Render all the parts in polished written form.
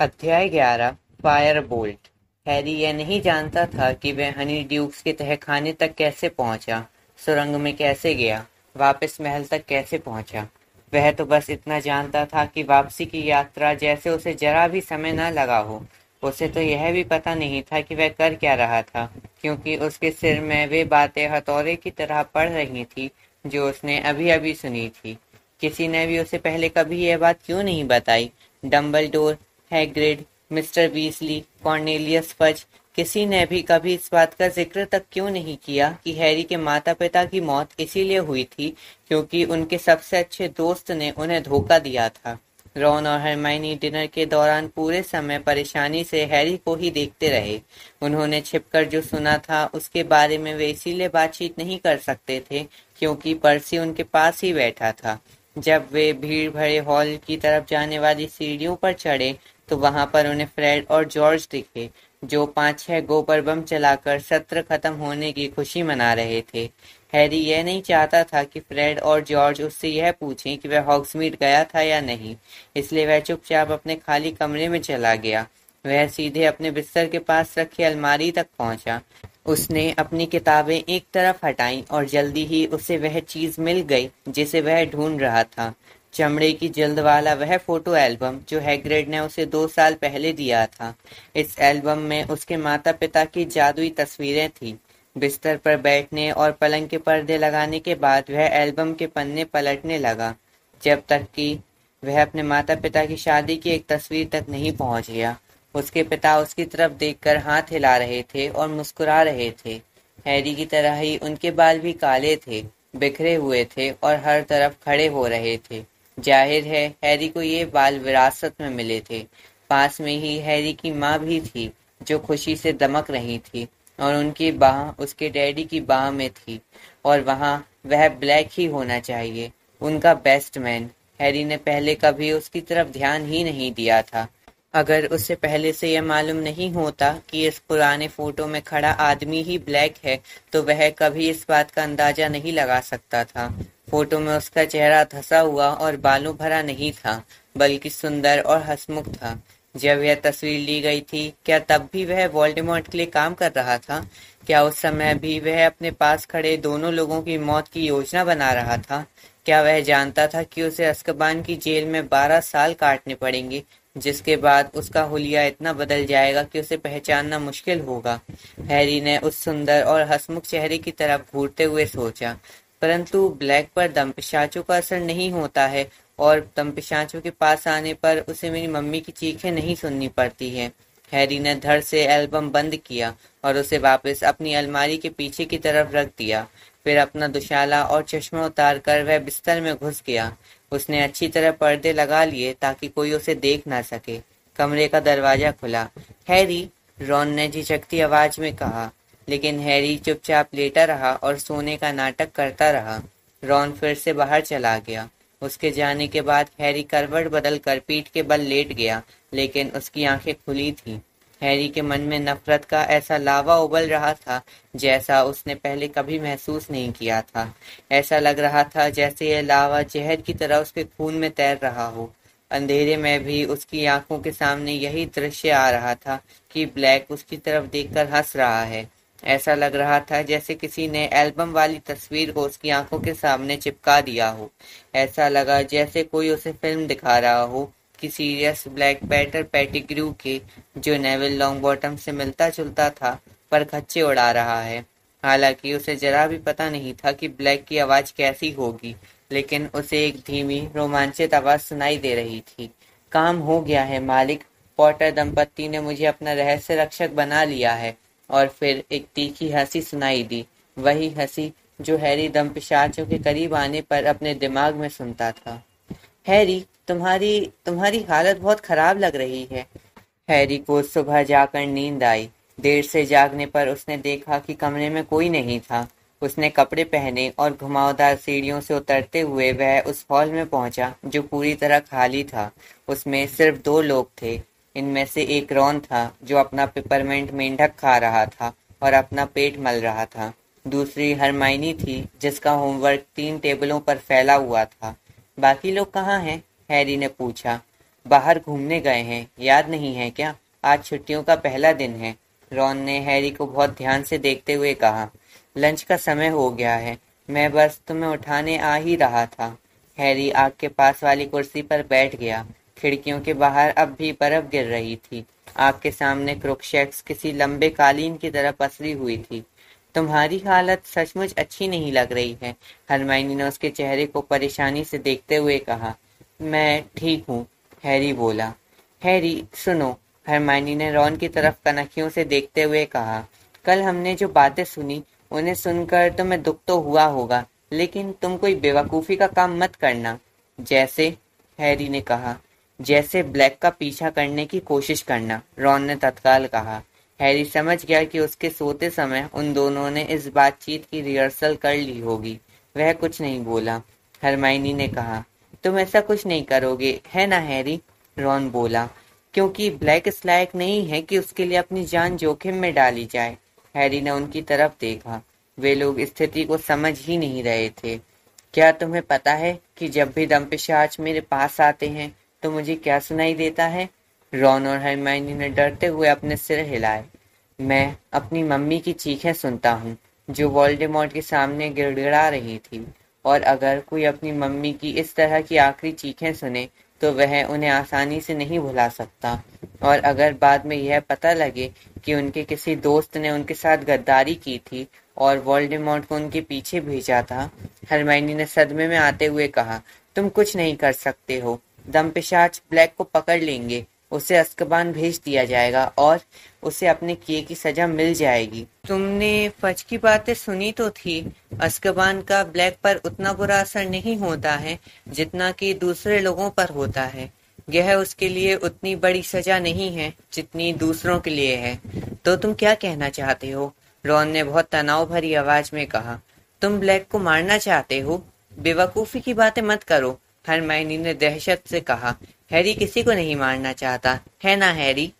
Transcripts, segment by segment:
अध्याय 11 Fireboltt. Harry यह नहीं जानता था कि वह हनी ड्यूक्स के तहखाने तक कैसे पहुंचा, सुरंग में कैसे गया, वापस महल तक कैसे पहुंचा। वह तो बस इतना जानता था कि वापसी की यात्रा जैसे उसे जरा भी समय न लगा हो। उसे तो यह भी पता नहीं था कि वह कर क्या रहा था, क्योंकि उसके सिर में वे बातें हथौड़े की तरह पड़ रही थी जो उसने अभी अभी सुनी थी। किसी ने भी उसे पहले कभी यह बात क्यों नहीं बताई? Dumbledore, Hagrid, mister Weasley, Cornelius Fudge, किसी ने भी कभी इस बात का जिक्र तक क्यों नहीं किया कि हैरी के माता पिता की मौत इसीलिए हुई थी क्योंकि उनके सबसे अच्छे दोस्त ने उन्हें धोखा दिया था। रॉन और हरमाइनी डिनर के दौरान पूरे समय परेशानी से हैरी को ही देखते रहे। उन्होंने छिपकर जो सुना था उसके बारे में वे इसीलिए बातचीत नहीं कर सकते थे क्योंकि पर्सी उनके पास ही बैठा था। जब वे भीड़ भरे हॉल की तरफ जाने वाली सीढ़ियों पर चढ़े तो वहां पर उन्हें फ्रेड और जॉर्ज दिखे, जो 5-6 गोबर बम चलाकर सत्र खत्म होने की खुशी मना रहे थे। हैरी यह नहीं चाहता था कि फ्रेड और जॉर्ज उससे यह पूछें कि वह हॉग्समीड गया था या नहीं, इसलिए वह चुपचाप अपने खाली कमरे में चला गया। वह सीधे अपने बिस्तर के पास रखी अलमारी तक पहुंचा। उसने अपनी किताबें एक तरफ हटाईं और जल्दी ही उसे वह चीज मिल गई जिसे वह ढूंढ रहा था। चमड़े की जल्द वाला वह फोटो एल्बम जो हैग्रिड ने उसे 2 साल पहले दिया था। इस एल्बम में उसके माता पिता की जादुई तस्वीरें थीं। बिस्तर पर बैठने और पलंग के पर्दे लगाने के बाद वह एल्बम के पन्ने पलटने लगा, जब तक कि वह अपने माता पिता की शादी की एक तस्वीर तक नहीं पहुंच गया। उसके पिता उसकी तरफ देखकर हाथ हिला रहे थे और मुस्कुरा रहे थे। हैरी की तरह ही उनके बाल भी काले थे, बिखरे हुए थे और हर तरफ खड़े हो रहे थे। जाहिर है हैरी को ये बाल विरासत में मिले थे। पास में ही हैरी की माँ भी थी, जो खुशी से दमक रही थी, और उनकी बाह उसके डैडी की बाह में थी, और वहाँ वह ब्लैक ही होना चाहिए, उनका बेस्ट मैन। हैरी ने पहले कभी उसकी तरफ ध्यान ही नहीं दिया था। अगर उसे पहले से यह मालूम नहीं होता कि इस पुराने फोटो में खड़ा आदमी ही ब्लैक है, तो वह कभी इस बात का अंदाजा नहीं लगा सकता था। फोटो में उसका चेहरा धंसा हुआ और बालों भरा नहीं था, बल्कि सुंदर और हंसमुख था। जब यह तस्वीर ली गई थी, क्या तब भी वह वोल्डेमॉर्ट के लिए काम कर रहा था? क्या उस समय भी वह अपने पास खड़े दोनों लोगों की मौत की योजना बना रहा था? क्या वह जानता था कि उसे अज़्काबान की जेल में 12 साल काटने पड़ेंगे, जिसके बाद उसका हुलिया इतना बदल जाएगा कि उसे पहचानना मुश्किल होगा? हैरी ने उस सुंदर और हंसमुख चेहरे की तरफ घूरते हुए सोचा। परंतु ब्लैक पर दमपिशाचों का असर नहीं होता है, और दमपिशाचों के पास आने पर उसे मेरी मम्मी की चीखें नहीं सुननी पड़ती है। हैरी ने धड़ से एल्बम बंद किया और उसे वापस अपनी अलमारी के पीछे की तरफ रख दिया। फिर अपना दुशाला और चश्मा उतार कर वह बिस्तर में घुस गया। उसने अच्छी तरह पर्दे लगा लिए ताकि कोई उसे देख ना सके। कमरे का दरवाजा खुला। हैरी, रॉन ने झिझकती आवाज में कहा, लेकिन हैरी चुपचाप लेटा रहा और सोने का नाटक करता रहा। रॉन फिर से बाहर चला गया। उसके जाने के बाद हैरी करवट बदल कर पीठ के बल लेट गया, लेकिन उसकी आंखें खुली थीं। हैरी के मन में नफरत का ऐसा लावा उबल रहा था जैसा उसने पहले कभी महसूस नहीं किया था। ऐसा लग रहा था जैसे यह लावा जहर की तरह उसके खून में तैर रहा हो। अंधेरे में भी उसकी आंखों के सामने यही दृश्य आ रहा था कि ब्लैक उसकी तरफ देखकर हंस रहा है। ऐसा लग रहा था जैसे किसी ने एल्बम वाली तस्वीर को उसकी आंखों के सामने चिपका दिया हो। ऐसा लगा जैसे कोई उसे फिल्म दिखा रहा हो कि सीरियस ब्लैक पैटर पेटिग्रू के, जो नेविल लॉन्गबॉटम से मिलता जुलता था, पर खच्चे उड़ा रहा है। हालांकि उसे जरा भी पता नहीं था कि ब्लैक की आवाज कैसी होगी, लेकिन उसे एक धीमी रोमांचित आवाज सुनाई दे रही थी। काम हो गया है मालिक, पॉटर दंपत्ति ने मुझे अपना रहस्य रक्षक बना लिया है। और फिर एक तीखी हंसी सुनाई दी, वही हंसी जो हैरी दमपिशाचों के करीब आने पर अपने दिमाग में सुनता था। हैरी, तुम्हारी तुम्हारी हालत बहुत खराब लग रही है। हैरी को सुबह जाकर नींद आई। देर से जागने पर उसने देखा कि कमरे में कोई नहीं था। उसने कपड़े पहने और घुमावदार सीढ़ियों से उतरते हुए वह उस हॉल में पहुंचा जो पूरी तरह खाली था। उसमें सिर्फ 2 लोग थे। इनमें से एक रॉन था, जो अपना पिपरमेंट मेंढक खा रहा था और अपना पेट मल रहा था। दूसरी हरमाइनी थी, जिसका होमवर्क 3 टेबलों पर फैला हुआ था। बाकी लोग कहाँ हैं? हैरी ने पूछा। बाहर घूमने गए हैं, याद नहीं है क्या? आज छुट्टियों का पहला दिन है। रॉन ने हैरी को बहुत ध्यान से देखते हुए कहा। लंच का समय हो गया है, मैं बस तुम्हें उठाने आ ही रहा था। हैरी आग के पास वाली कुर्सी पर बैठ गया। खिड़कियों के बाहर अब भी बर्फ गिर रही थी। आग के सामने क्रुक्षैक्स किसी लंबे कालीन की तरह पसरी हुई थी। तुम्हारी हालत सचमुच अच्छी नहीं लग रही है, हरमाइनी ने उसके चेहरे को परेशानी से देखते हुए कहा। मैं ठीक हूँ, हैरी बोला। हैरी सुनो, हरमाइनी ने रॉन की तरफ कनखियों से देखते हुए कहा। कल हमने जो बातें सुनी उन्हें सुनकर तुम्हें दुख तो हुआ होगा, लेकिन तुम कोई बेवकूफ़ी का काम मत करना। जैसे? हैरी ने कहा। जैसे ब्लैक का पीछा करने की कोशिश करना, रॉन ने तत्काल कहा। हैरी समझ गया कि उसके सोते समय उन दोनों ने इस बातचीत की रिहर्सल कर ली होगी। वह कुछ नहीं बोला। हरमाइनी ने कहा, तुम ऐसा कुछ नहीं करोगे, है ना हैरी? रॉन बोला, क्योंकि ब्लैक इस लायक नहीं है कि उसके लिए अपनी जान जोखिम में डाली जाए। हैरी ने उनकी तरफ देखा। वे लोग स्थिति को समझ ही नहीं रहे थे। क्या तुम्हें पता है कि जब भी दंपिशाच मेरे पास आते हैं तो मुझे क्या सुनाई देता है? रॉन और हरमाइनी ने डरते हुए अपने सिर हिलाए। मैं अपनी मम्मी की चीखें सुनता हूँ, जो वोल्डेमॉर्ट के सामने गिड़गिड़ा रही थी। और अगर कोई अपनी मम्मी की इस तरह की आखिरी चीखें सुने तो वह उन्हें आसानी से नहीं भुला सकता। और अगर बाद में यह पता लगे कि उनके किसी दोस्त ने उनके साथ गद्दारी की थी और वोल्डेमॉर्ट को उनके पीछे भेजा था, हरमाइनी ने सदमे में आते हुए कहा, तुम कुछ नहीं कर सकते हो। दंपिशाच ब्लैक को पकड़ लेंगे, उसे अज़्काबान भेज दिया जाएगा और उसे अपने किए की सजा मिल जाएगी। तुमने फज की बातें सुनी तो थी। अज़्काबान का ब्लैक पर उतना बुरा असर नहीं होता है जितना कि दूसरे लोगों पर होता है। यह उसके लिए उतनी बड़ी सजा नहीं है जितनी दूसरों के लिए है। तो तुम क्या कहना चाहते हो? रॉन ने बहुत तनाव भरी आवाज में कहा। तुम ब्लैक को मारना चाहते हो? बेवकूफी की बातें मत करो, हरमाइनी ने दहशत से कहा। हैरी किसी को नहीं मारना चाहता, है ना हैरी?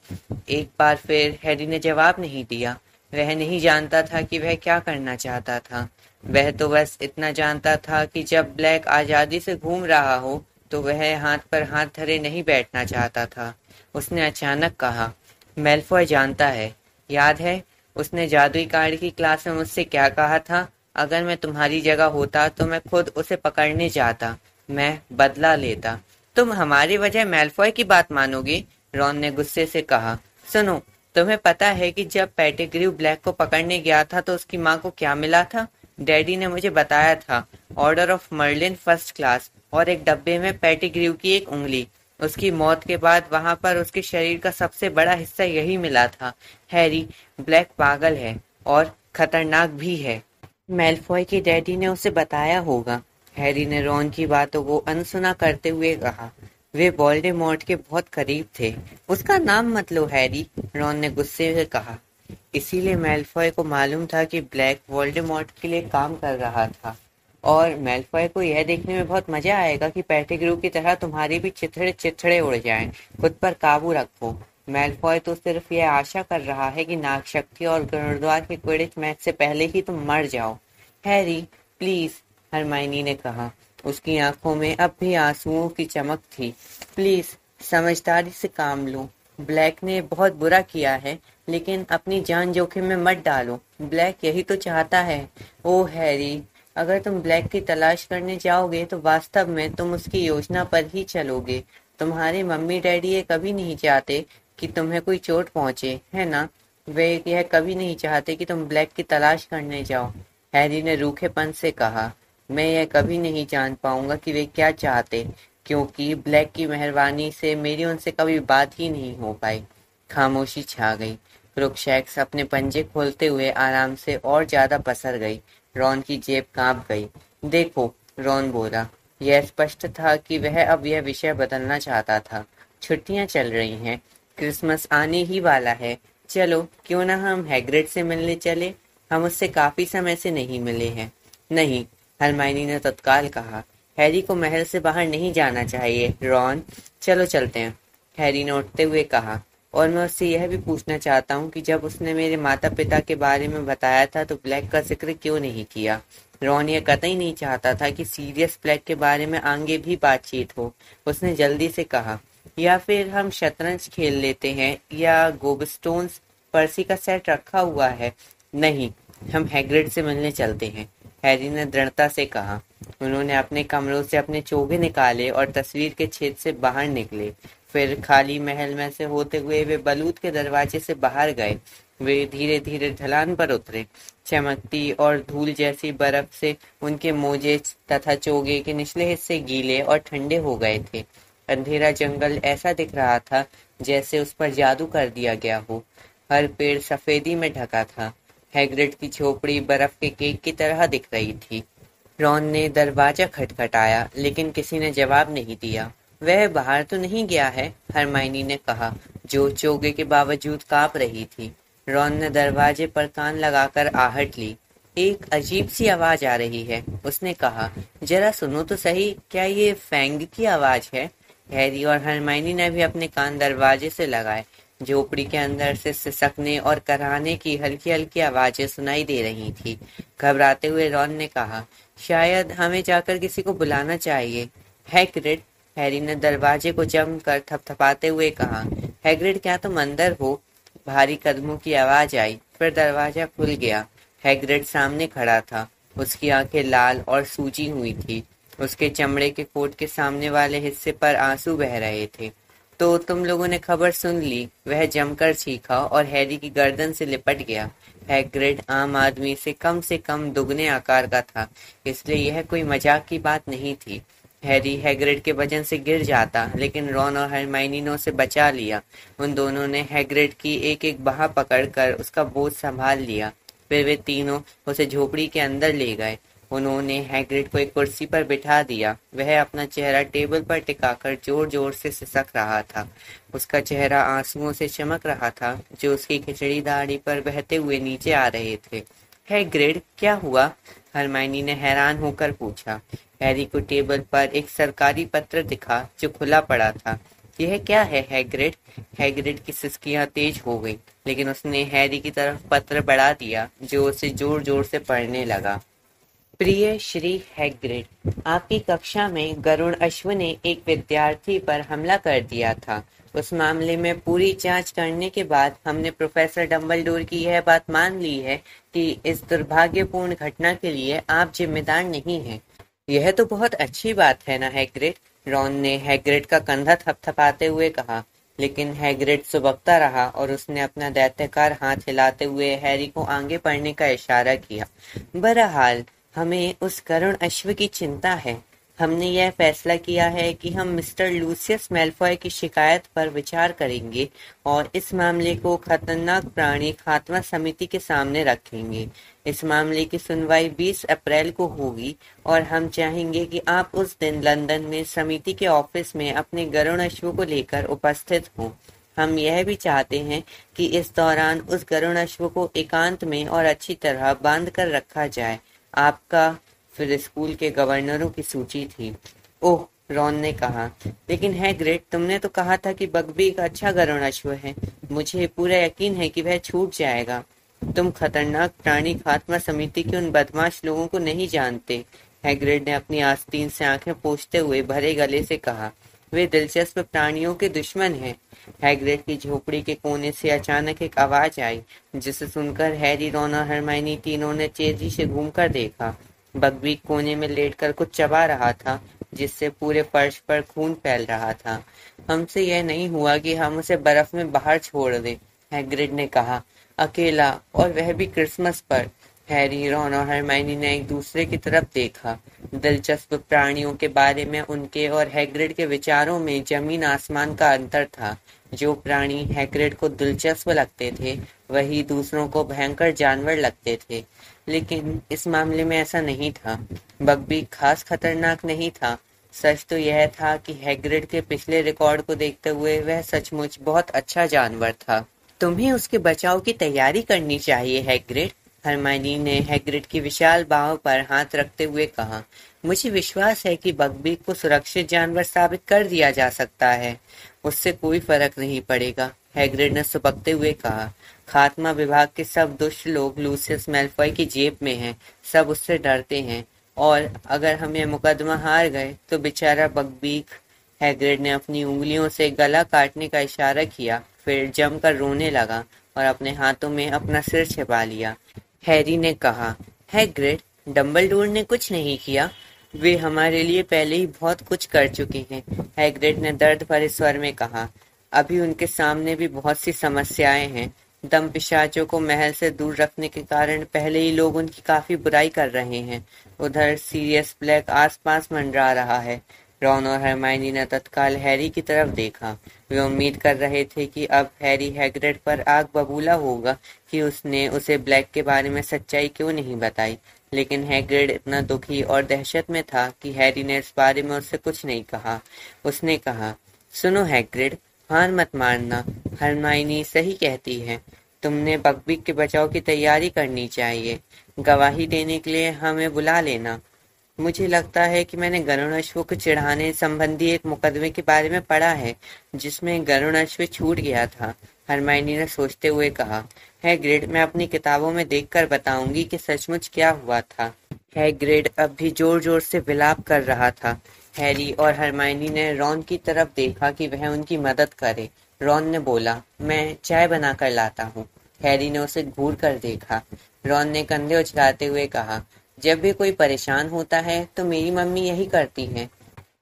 एक बार फिर हैरी ने जवाब नहीं दिया। वह नहीं जानता था कि वह क्या करना चाहता था। वह तो बस इतना जानता था कि जब ब्लैक आजादी से घूम रहा हो तो वह हाथ पर हाथ धरे नहीं बैठना चाहता था। उसने अचानक कहा, मैल्फॉय जानता है, याद है उसने जादुई कार्ड की क्लास में मुझसे क्या कहा था? अगर मैं तुम्हारी जगह होता तो मैं खुद उसे पकड़ने जाता, मैं बदला लेता। तुम हमारी वजह मैल्फॉय की बात मानोगे? रॉन ने गुस्से से कहा। सुनो, तुम्हें पता है कि जब पेटिग्रू ब्लैक को पकड़ने गया था तो उसकी माँ को क्या मिला था? डैडी ने मुझे बताया था, order of Merlin first class और एक डब्बे में पेटिग्रू की एक उंगली। उसकी मौत के बाद वहां पर उसके शरीर का सबसे बड़ा हिस्सा यही मिला था। हैरी, ब्लैक पागल है और खतरनाक भी है। मैल्फॉय के डैडी ने उसे बताया होगा, हैरी ने रॉन की बातों को अनसुना करते हुए कहा। वे वोल्डेमॉर्ट के बहुत करीब थे। उसका नाम मत लो हैरी, रॉन ने गुस्से से कहा। इसीलिए मैल्फॉय को मालूम था कि ब्लैक वोल्डेमॉर्ट के लिए काम कर रहा था। और मैल्फॉय को यह देखने में बहुत मजा आएगा कि पेटिग्रू की तरह तुम्हारे भी चिथड़े चिथड़े उड़ जाएं। खुद पर काबू रखो। मैल्फॉय तो सिर्फ यह आशा कर रहा है कि नागशक्ति और गुरुद्वार के क्विडिच मैच से पहले ही तुम मर जाओ। हैरी प्लीज, हरमाइनी ने कहा। उसकी आंखों में अब भी आंसुओं की चमक थी। प्लीज समझदारी से काम लो। ब्लैक ने बहुत बुरा किया है, लेकिन अपनी जान जोखिम में मत डालो। ब्लैक यही तो चाहता है। ओ हैरी, अगर तुम ब्लैक की तलाश करने जाओगे तो वास्तव में तुम उसकी योजना पर ही चलोगे। तुम्हारे मम्मी डैडी ये कभी नहीं चाहते कि तुम्हें कोई चोट पहुंचे, है ना? वे यह कभी नहीं चाहते कि तुम ब्लैक की तलाश करने जाओ। हैरी ने रूखेपन से कहा, मैं यह कभी नहीं जान पाऊंगा कि वे क्या चाहते, क्योंकि ब्लैक की मेहरबानी से मेरी उनसे कभी बात ही नहीं हो पाई। खामोशी छा गई। क्रुक्षैक्स अपने पंजे खोलते हुए आराम से और ज्यादा पसर गई। रॉन की जेब कांप गई। देखो, रॉन बोला। यह स्पष्ट था कि वह अब यह विषय बदलना चाहता था। छुट्टियां चल रही हैं, क्रिसमस आने ही वाला है। चलो, क्यों ना हम हैग्रिड से मिलने चले? हम उससे काफी समय से नहीं मिले हैं। नहीं, हरमाइनी ने तत्काल कहा। हैरी को महल से बाहर नहीं जाना चाहिए। रॉन, चलो चलते हैं, हैरी ने उठते हुए कहा। और मैं उससे यह भी पूछना चाहता हूँ कि जब उसने मेरे माता पिता के बारे में बताया था तो ब्लैक का जिक्र क्यों नहीं किया? रॉन यह कतई नहीं चाहता था कि सीरियस ब्लैक के बारे में आगे भी बातचीत हो। उसने जल्दी से कहा, या फिर हम शतरंज खेल लेते हैं, या गोबस्टोन्स पर्सी का सेट रखा हुआ है। नहीं, हम हैग्रिड से मिलने चलते हैं, हैरी ने दृढ़ता से कहा। उन्होंने अपने कमरों से अपने चोगे निकाले और तस्वीर के छेद से बाहर निकले। फिर खाली महल में से होते हुए वे बलूत के दरवाजे से बाहर गए। वे धीरे धीरे ढलान पर उतरे। चमकती और धूल जैसी बर्फ से उनके मोजे तथा चोगे के निचले हिस्से गीले और ठंडे हो गए थे। अंधेरा जंगल ऐसा दिख रहा था जैसे उस पर जादू कर दिया गया हो। हर पेड़ सफेदी में ढका था। हैग्रिड की झोपड़ी बर्फ के केक की तरह दिख रही थी। रॉन ने दरवाजा खटखटाया, लेकिन किसी ने जवाब नहीं दिया। वह बाहर तो नहीं गया है, हरमाइनी ने कहा, जो चोगे के बावजूद कांप रही थी। रॉन ने दरवाजे पर कान लगाकर आहट ली। एक अजीब सी आवाज आ रही है, उसने कहा। जरा सुनो तो सही, क्या ये फैंग की आवाज है? हैरी और हरमाइनी ने भी अपने कान दरवाजे से लगाए। झोपड़ी के अंदर से सिसकने और कराहने की हल्की हल्की आवाजें सुनाई दे रही थी। घबराते हुए रॉन ने कहा, शायद हमें जाकर किसी को बुलाना चाहिए। हैग्रिड, हैरी ने दरवाजे को जमकर थपथपाते हुए कहा। हैग्रिड, क्या तुम अंदर हो? भारी कदमों की आवाज आई, फिर दरवाजा खुल गया। हैग्रिड सामने खड़ा था। उसकी आंखें लाल और सूजी हुई थी। उसके चमड़े के कोट के सामने वाले हिस्से पर आंसू बह रहे थे। तो तुम लोगों ने खबर सुन ली, वह जमकर चीखा और हैरी की गर्दन से लिपट गया। हैग्रिड आम आदमी से कम दुगने आकार का था, इसलिए यह कोई मजाक की बात नहीं थी। हैरी हैग्रिड के वजन से गिर जाता, लेकिन रॉन और हरमाइनी ने उसे बचा लिया। उन दोनों ने हैग्रिड की एक एक बाह पकड़कर उसका बोझ संभाल लिया। फिर वे तीनों उसे झोपड़ी के अंदर ले गए। उन्होंने हैग्रिड को एक कुर्सी पर बिठा दिया। वह अपना चेहरा टेबल पर टिकाकर जोर जोर से सिसक रहा था। उसका चेहरा आंसुओं से चमक रहा था, जो उसकी खिचड़ी दाढ़ी पर बहते हुए नीचे आ रहे थे। हैग्रिड, क्या हुआ? हरमाइनी ने हैरान होकर पूछा। हैरी को टेबल पर एक सरकारी पत्र दिखा जो खुला पड़ा था। यह क्या है हैग्रिड? हैग्रिड की सिसकियां तेज हो गई, लेकिन उसने हैरी की तरफ पत्र बढ़ा दिया, जो उसे जोर जोर से पढ़ने लगा। प्रिय श्री हैग्रिड, आपकी कक्षा में गरुड़ अश्व ने एक विद्यार्थी पर हमला कर दिया था। उस मामले में पूरी जांच करने के बाद हमने प्रोफेसर डंबलडोर की यह बात मान ली है कि इस दुर्भाग्यपूर्ण घटना के लिए आप जिम्मेदार नहीं हैं। यह तो बहुत अच्छी बात है ना हैग्रिड? रॉन ने हैग्रिड का कंधा थपथपाते हुए कहा। लेकिन हैग्रिड सुबकता रहा और उसने अपना दैत्याकार हाथ हिलाते हुए हैरी को आगे बढ़ने का इशारा किया। बहरहाल, हमें उस गरुड़ अश्व की चिंता है। हमने यह फैसला किया है कि हम मिस्टर लूसियस मैल्फॉय की शिकायत पर विचार करेंगे और इस मामले को खतरनाक प्राणी खात्मा समिति के सामने रखेंगे। इस मामले की सुनवाई 20 अप्रैल को होगी और हम चाहेंगे कि आप उस दिन लंदन में समिति के ऑफिस में अपने गरुड़ अश्व को लेकर उपस्थित हों। हम यह भी चाहते हैं कि इस दौरान उस गरुड़ अश्व को एकांत में और अच्छी तरह बांध कर रखा जाए। आपका। फिर स्कूल के गवर्नरों की सूची थी। ओह, रॉन ने कहा, लेकिन हैग्रिड, तुमने तो कहा था कि बग्बी एक अच्छा गरुड़ अश्व है। मुझे पूरा यकीन है कि वह छूट जाएगा। तुम खतरनाक प्राणी खात्मा समिति के उन बदमाश लोगों को नहीं जानते, हैग्रिड ने अपनी आस्तीन से आंखें पोंछते हुए भरे गले से कहा। वे दिलचस्प प्राणियों के दुश्मन हैं। हैग्रिड की झोपड़ी के कोने से अचानक एक आवाज आई, जिसे सुनकर हैरी, रॉन और हरमाइनी तीनों ने तेजी से घूमकर देखा। बग्बी कोने में लेटकर कुछ चबा रहा था, जिससे पूरे फर्श पर खून फैल रहा था। हमसे यह नहीं हुआ कि हम उसे बर्फ में बाहर छोड़ दें, हैग्रिड ने कहा, अकेला, और वह भी क्रिसमस पर। हैरी, रॉन और हरमाइनी ने एक दूसरे की तरफ देखा। दिलचस्प प्राणियों के बारे में उनके और हैग्रिड के विचारों में जमीन आसमान का अंतर था। जो प्राणी हैग्रिड को दिलचस्प लगते थे, वही दूसरों को भयंकर जानवर लगते थे। लेकिन इस मामले में ऐसा नहीं था। बग्बी खास खतरनाक नहीं था। सच तो यह था कि हैग्रिड के पिछले रिकॉर्ड को देखते हुए वह सचमुच बहुत अच्छा जानवर था। तुम्हें उसके बचाव की तैयारी करनी चाहिए हैग्रिड, हरमाइनी ने हैग्रिड की विशाल बाहों पर हाथ रखते हुए कहा। मुझे विश्वास है कि बग्बी को सुरक्षित जानवर साबित कर दिया जा सकता है। उससे कोई फर्क नहीं पड़ेगा, हैग्रिड ने सुबकते हुए कहा। खात्मा विभाग के सब दुष्ट लोग लूसियस मैल्फॉय की जेब में हैं। सब उससे डरते हैं, और अगर हम यह मुकदमा हार गए तो बेचारा बग्बीक। हैग्रिड ने अपनी उंगलियों से गला काटने का इशारा किया, फिर जमकर रोने लगा और अपने हाथों में अपना सिर छिपा लिया। हैरी ने कहा, हैग्रिड, डंबलडोर ने कुछ नहीं किया। वे हमारे लिए पहले ही बहुत कुछ कर चुके हैं। हैग्रिड ने दर्द भरे स्वर में कहा, अभी उनके सामने भी बहुत सी समस्याएं हैं। दम पिशाचों को महल से दूर रखने के कारण पहले ही लोग उनकी काफी बुराई कर रहे हैं। उधर सीरियस ब्लैक आसपास मंडरा रहा है। रॉन और हरमाइनी ने तत्काल हैरी की तरफ देखा। वे उम्मीद कर रहे थे कि अब हैरी हैग्रिड पर आग बबूला होगा कि उसने उसे ब्लैक के बारे में सच्चाई क्यों नहीं बताई, लेकिन हैग्रिड इतना दुखी और दहशत में था कि हैरी ने इस बारे में उससे कुछ नहीं कहा। उसने कहा, सुनो हैग्रिड, हार मत मारना। हरमाइनी सही कहती है। तुमने बकबीक के बचाव की तैयारी करनी चाहिए। गवाही देने के लिए हमें बुला लेना। मुझे लगता है कि मैंने गरुड़ाश्व को चिढ़ाने संबंधी एक मुकदमे के बारे में पढ़ा है, जिसमें गरुड़ाश्व छूट गया था। हरमाइनी ने सोचते हुए कहा, हैग्रिड, मैं अपनी किताबों में देखकर बताऊंगी कि सचमुच क्या हुआ था। हैग्रिड अब भी जोर जोर से विलाप कर रहा था। हैरी और हरमाइनी ने रॉन की तरफ देखा कि वह उनकी मदद करे। रॉन ने बोला, मैं चाय बनाकर लाता हूँ। हैरी ने उसे घूर कर देखा। रॉन ने कंधे उचलाते हुए कहा, जब भी कोई परेशान होता है तो मेरी मम्मी यही करती है।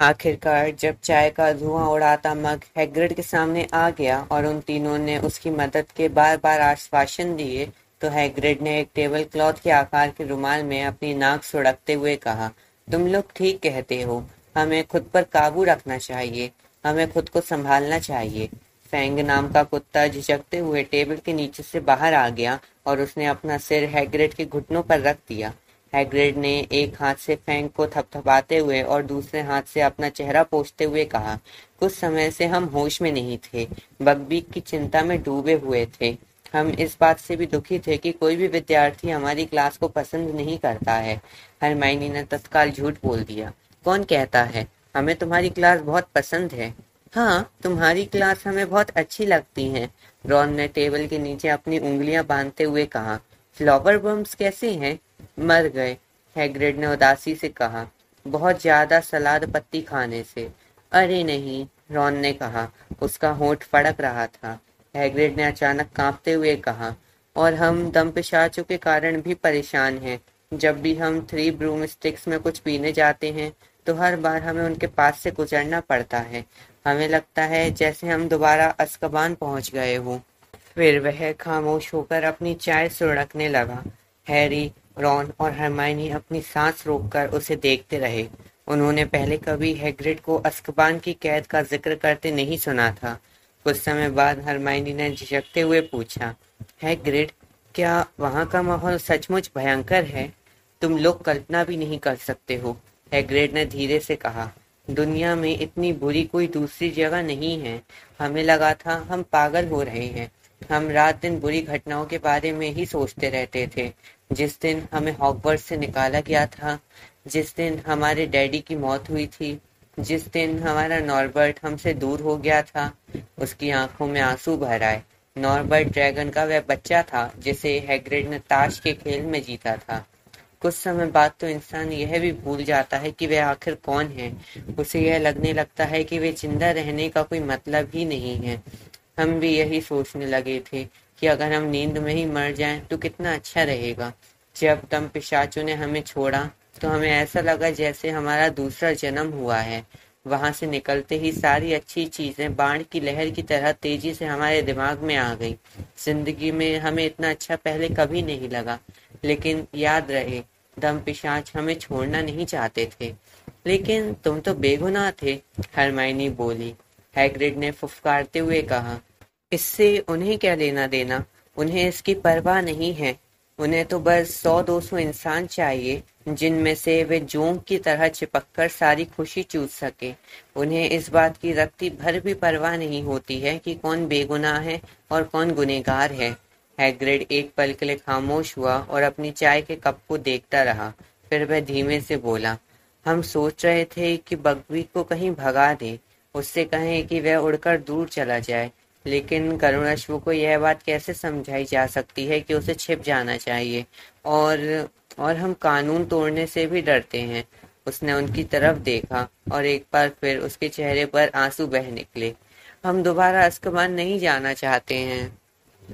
आखिरकार जब चाय का धुआं उड़ाता मग हैग्रिड के सामने आ गया और उन तीनों ने उसकी मदद के बार बार आश्वासन दिए, तो हैग्रिड ने एक टेबल क्लॉथ के आकार के रुमाल में अपनी नाक सुड़कते हुए कहा, तुम लोग ठीक कहते हो। हमें खुद पर काबू रखना चाहिए। हमें खुद को संभालना चाहिए। फैंग नाम का कुत्ता झिझकते हुए टेबल के नीचे से बाहर आ गया और उसने अपना सिर हैग्रिड के घुटनों पर रख दिया। हैग्रिड ने एक हाथ से फैंग को थपथपाते हुए और दूसरे हाथ से अपना चेहरा पोंछते हुए कहा, कुछ समय से हम होश में नहीं थे, बकबीक की चिंता में डूबे हुए थे। हम इस बात से भी दुखी थे कि कोई भी विद्यार्थी हमारी क्लास को पसंद नहीं करता है। हरमाइनी ने तत्काल झूठ बोल दिया, कौन कहता है? हमें तुम्हारी क्लास बहुत पसंद है। हाँ, तुम्हारी क्लास हमें बहुत अच्छी लगती है। रॉन ने टेबल के नीचे अपनी उंगलियां बांधते हुए कहा, फ्लावर बम्स कैसे हैं? मर गए, हैग्रिड ने उदासी से कहा, बहुत ज्यादा सलाद पत्ती खाने से। अरे नहीं, रॉन ने कहा। उसका होंठ फड़क रहा था। हैग्रिड ने अचानक कांपते हुए कहा, और हम दम पिशाचों के कारण भी परेशान हैं। जब भी हम 3 ब्रूम स्टिक्स में कुछ पीने जाते हैं तो हर बार हमें उनके पास से गुजरना पड़ता है। हमें लगता है जैसे हम दोबारा अज़्काबान पहुंच गए हों। फिर वह खामोश होकर अपनी चाय सुड़कने लगा। हैरी, रॉन और हरमाइनी अपनी सांस रोककर उसे देखते रहे। उन्होंने पहले कभी हैग्रिड को अज़्काबान की कैद का जिक्र करते नहीं सुना था। कुछ समय बाद हरमाइनी ने झिझकते हुए पूछा, हैग्रिड, क्या वहाँ का माहौल सचमुच भयंकर है? तुम लोग कल्पना भी नहीं कर सकते हो। हैग्रिड ने धीरे से कहा, दुनिया में इतनी बुरी कोई दूसरी जगह नहीं है। हमें लगा था हम पागल हो रहे हैं। हम रात दिन बुरी घटनाओं के बारे में ही सोचते रहते थे। जिस दिन हमें हॉगवर्ट्स से निकाला गया था, जिस दिन हमारे डैडी की मौत हुई थी, जिस दिन हमारा नॉर्बर्ट हमसे दूर हो गया था। उसकी आंखों में आंसू भर आए। नॉर्बर्ट ड्रैगन का वह बच्चा था जिसे हैग्रिड ने ताश के खेल में जीता था। कुछ समय बाद तो इंसान यह भी भूल जाता है कि वह आखिर कौन है। उसे यह लगने लगता है कि वे जिंदा रहने का कोई मतलब ही नहीं है। हम भी यही सोचने लगे थे कि अगर हम नींद में ही मर जाएं तो कितना अच्छा रहेगा। जब दम पिशाचों ने हमें छोड़ा तो हमें ऐसा लगा जैसे हमारा दूसरा जन्म हुआ है। वहां से निकलते ही सारी अच्छी चीजें बाढ़ की लहर की तरह तेजी से हमारे दिमाग में आ गई। जिंदगी में हमें इतना अच्छा पहले कभी नहीं लगा। लेकिन याद रहे, दम पिशाच हमें छोड़ना नहीं चाहते थे। लेकिन तुम तो बेगुनाह थे, हरमाइनी बोली। हैग्रिड ने फुफकारते हुए कहा, इससे उन्हें क्या लेना देना? उन्हें इसकी परवाह नहीं है। उन्हें तो बस 100-200 इंसान चाहिए जिनमें से वे जोंक की तरह चिपककर सारी खुशी चूस सके। उन्हें इस बात की रत्ती भर भी परवाह नहीं होती है कि कौन बेगुनाह है और कौन गुनहगार है। हैग्रिड एक पल के लिए खामोश हुआ और अपनी चाय के कप को देखता रहा। फिर वह धीमे से बोला, हम सोच रहे थे कि बकबीक को कहीं भगा दें, उससे कहें कि वह उड़कर दूर चला जाए। लेकिन करुणाश्व को यह बात कैसे समझाई जा सकती है कि उसे छिप जाना चाहिए, और हम कानून तोड़ने से भी डरते हैं। उसने उनकी तरफ देखा और एक बार फिर उसके चेहरे पर आंसू बह निकले। हम दोबारा azkaban नहीं जाना चाहते हैं।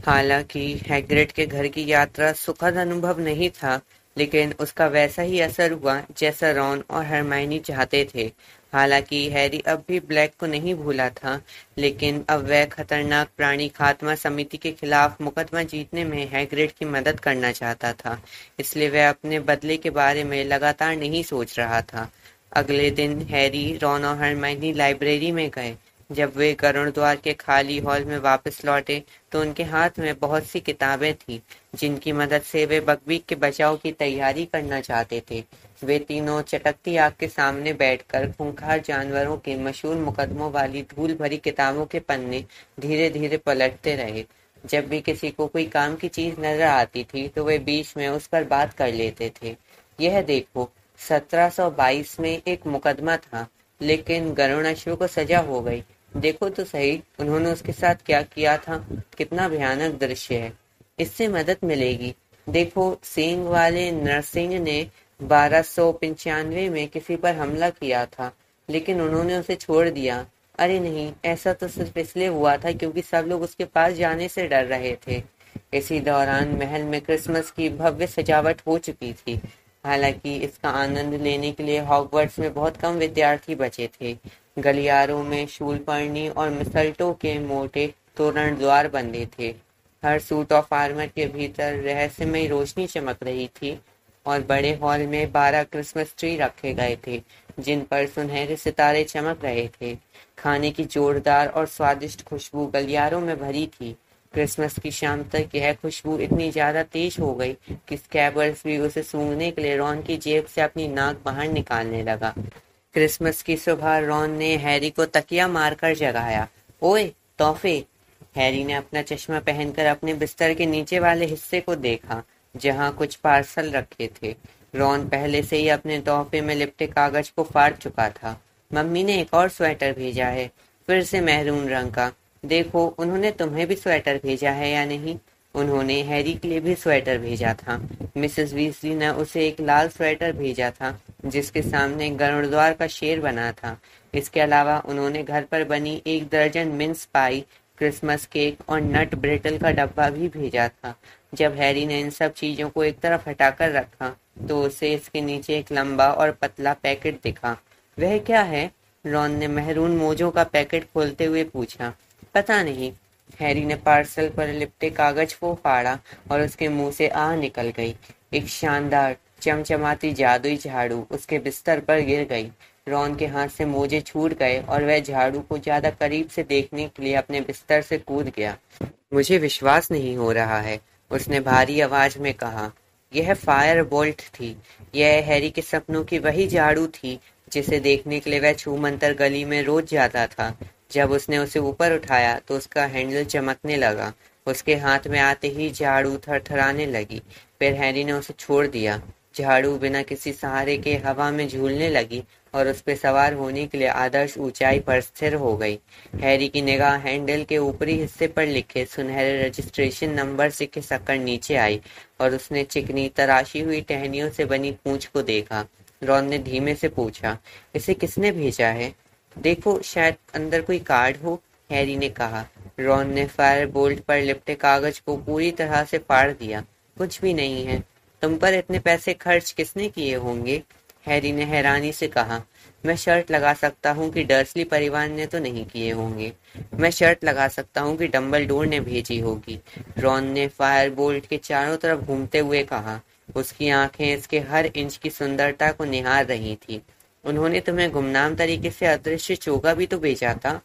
हालांकि हैग्रिड के घर की यात्रा सुखद अनुभव नहीं था, लेकिन उसका वैसा ही असर हुआ जैसा रॉन और हरमाइनी चाहते थे। हालांकि हैरी अब भी ब्लैक को नहीं भूला था, लेकिन अब वह खतरनाक प्राणी खात्मा समिति के खिलाफ मुकदमा जीतने में हैग्रिड की मदद करना चाहता था, इसलिए वह अपने बदले के बारे में लगातार नहीं सोच रहा था। अगले दिन हैरी, रॉन और हरमाइनी लाइब्रेरी में गए। जब वे गरुड़ द्वार के खाली हॉल में वापस लौटे तो उनके हाथ में बहुत सी किताबें थीं, जिनकी मदद से वे बकबीक के बचाव की तैयारी करना चाहते थे। वे तीनों चटकती आग के सामने बैठकर खूंखार जानवरों के मशहूर मुकदमों वाली धूल भरी किताबों के पन्ने धीरे धीरे पलटते रहे। जब भी किसी को कोई काम की चीज नजर आती थी तो वे बीच में उस पर बात कर लेते थे। यह देखो, 1722 में एक मुकदमा था, लेकिन गरुड़ाश्व को सजा हो गई। देखो तो सही, उन्होंने उसके साथ क्या किया था। कितना भयानक दृश्य है। इससे मदद मिलेगी। देखो, सींग वाले नरसिंह ने 1295 में किसी पर हमला किया था, लेकिन उन्होंने उसे छोड़ दिया। अरे नहीं, ऐसा तो सिर्फ इसलिए हुआ था क्योंकि सब लोग उसके पास जाने से डर रहे थे। इसी दौरान महल में क्रिसमस की भव्य सजावट हो चुकी थी। हालांकि इसका आनंद लेने के लिए हॉगवर्ट्स में बहुत कम विद्यार्थी बचे थे। गलियारों में शूलपर्णी और मिसल्टो के मोटे तोरण द्वार बंधे थे। हर सूट ऑफ आर्मर के भीतर रहस्यमय रोशनी चमक रही थी और बड़े हॉल में 12 क्रिसमस ट्री रखे गए थे, जिन पर सुनहरे सितारे चमक रहे थे। खाने की जोरदार और स्वादिष्ट खुशबू गलियारों में भरी थी। क्रिसमस की शाम तक यह खुशबू इतनी ज्यादा तेज हो गई कि स्कैबर्स भी उसे सूंघने के लिए रॉन की जेब से अपनी नाक बाहर निकालने लगा। क्रिसमस की सुबह रॉन ने हैरी को तकिया मारकर जगाया। ओए, तोहफे! हैरी ने अपना चश्मा पहनकर अपने बिस्तर के नीचे वाले हिस्से को देखा, जहां कुछ पार्सल रखे थे। रॉन पहले से ही अपने तोहफे में लिपटे कागज को फाड़ चुका था। मम्मी ने एक और स्वेटर भेजा है, फिर से मैरून रंग का। देखो, उन्होंने तुम्हें भी स्वेटर भेजा है या नहीं? उन्होंने हैरी के लिए भी स्वेटर भेजा था। मिसेस वीजली ने उसे एक लाल स्वेटर भेजा था, जिसके सामने गरुड़द्वार का शेर बना था। इसके अलावा उन्होंने घर पर बनी 1 दर्जन मिन्स पाई, क्रिसमस केक और नट ब्रिटल का डब्बा भी भेजा था। जब हैरी ने इन सब चीजों को एक तरफ हटाकर रखा तो उसे इसके नीचे एक लंबा और पतला पैकेट दिखा। वह क्या है? रॉन ने महरून मोजों का पैकेट खोलते हुए पूछा। पता नहीं। हैरी ने पार्सल पर लिपटे कागज को फाड़ा और उसके मुंह से आह निकल गई। एक शानदार चमचमाती जादुई झाड़ू उसके बिस्तर पर गिर गई। रॉन के हाथ से मोजे छूट गए और वह झाड़ू को ज्यादा करीब से देखने के लिए अपने बिस्तर से कूद गया। मुझे विश्वास नहीं हो रहा है, उसने भारी आवाज में कहा। यह फायर बोल्ट थी। यह हैरी के सपनों की वही झाड़ू थी जिसे देखने के लिए वह छूमंतर गली में रोज जाता था। जब उसने उसे ऊपर उठाया तो उसका हैंडल चमकने लगा। उसके हाथ में आते ही झाड़ू थरथराने लगी। फिर हैरी ने उसे छोड़ दिया। झाड़ू बिना किसी सहारे के हवा में झूलने लगी और उस पर सवार होने के लिए आदर्श ऊंचाई पर स्थिर हो गई। हैरी की निगाह हैंडल के ऊपरी हिस्से पर लिखे सुनहरे रजिस्ट्रेशन नंबर से खिसककर नीचे आई और उसने चिकनी तराशी हुई टहनियों से बनी पूंछ को देखा। रॉन ने धीमे से पूछा, इसे किसने भेजा है? देखो, शायद अंदर कोई कार्ड हो, हैरी ने कहा। रॉन ने फायर बोल्ट पर लिपटे कागज को पूरी तरह से फाड़ दिया। कुछ भी नहीं है। तुम पर इतने पैसे खर्च किसने किए होंगे? हैरी ने हैरानी से कहा। मैं शर्त लगा सकता हूँ कि डर्सली परिवार ने तो नहीं किए होंगे। मैं शर्त लगा सकता हूँ कि डंबलडोर ने भेजी होगी, रॉन ने फायर बोल्ट के चारों तरफ घूमते हुए कहा। उसकी आंखें इसके हर इंच की सुंदरता को निहार रही थी। उन्होंने तुम्हें गुमनाम तरीके से अदृश्य चोगा भी तो भेजा था।